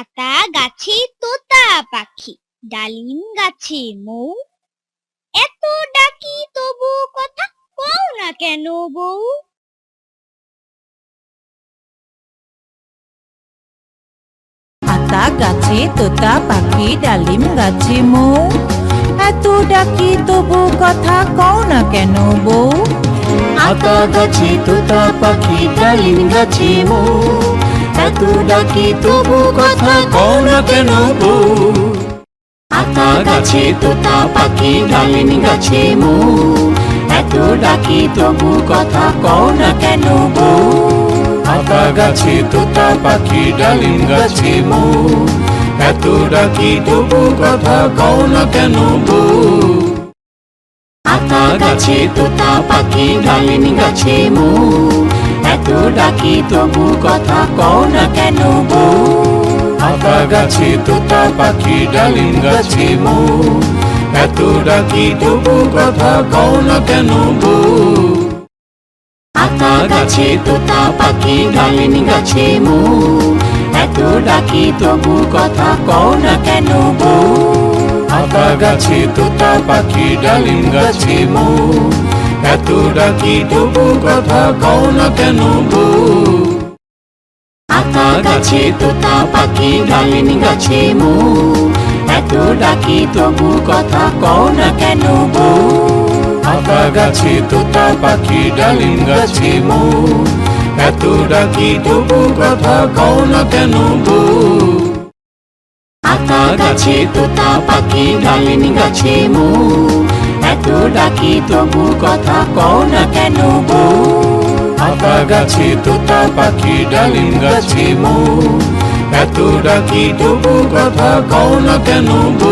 আতা গাছে তোতা পাখি, ডালিম গাছে মৌ, এত ডাকি তবু কথা কও না কেন বউ? আতা গাছে তোতা পাখি, ডালিম গাছে মৌ, এত ডাকি তবু কথা কও না কেন বউ? আতা গাছে তোতা পাখি, ডালিম গাছে মৌ, এত ডাকি তবু কথা কও না কেন বউ? আতা গাছে তোতা পাখি, ডালিম গাছে মৌ, এত ডাকি তবু কথা কও না কেন বউ? আতা গাছে তোতা পাখি, ডালিম গাছে মৌ, এত ডাকি তবু কথা কও না কেন বউ? আতা গাছে তোতা পাখি, ডালিম গাছে মৌ, এত ডাকি তবু কথা কও না কেন বউ? আতা গাছে তোতা পাখি, ডালিম গাছে মৌ, এত ডাকি তবু কথা কও না কেন বউ? আতা গাছে তোতা পাখি, ডালিম গাছে মৌ, এত ডাকি তবু কথা কও না কেন বউ? আতা গাছে তোতা পাখি, ডালিম গাছে মৌ, এত ডাকি তবু কথা কও না কেন বউ? আতা গাছে তোতা পাখি, ডালিম গাছে মৌ, এত ডাকি তবু কথা কও না কেন বউ? আতা গাছে তোতা পাখি, ডালিম গাছে মৌ, এত ডাকি তবু কথা কও না কেন বউ? আতা গাছে তোতা পাখি, ডালিম গাছে মৌ, এত ডাকি তবু কথা কও না কেন বউ? আতা গাছে তোতা পাখি, ডালিম গাছে মৌ, এত ডাকি তবু কথা কও না কেন বউ?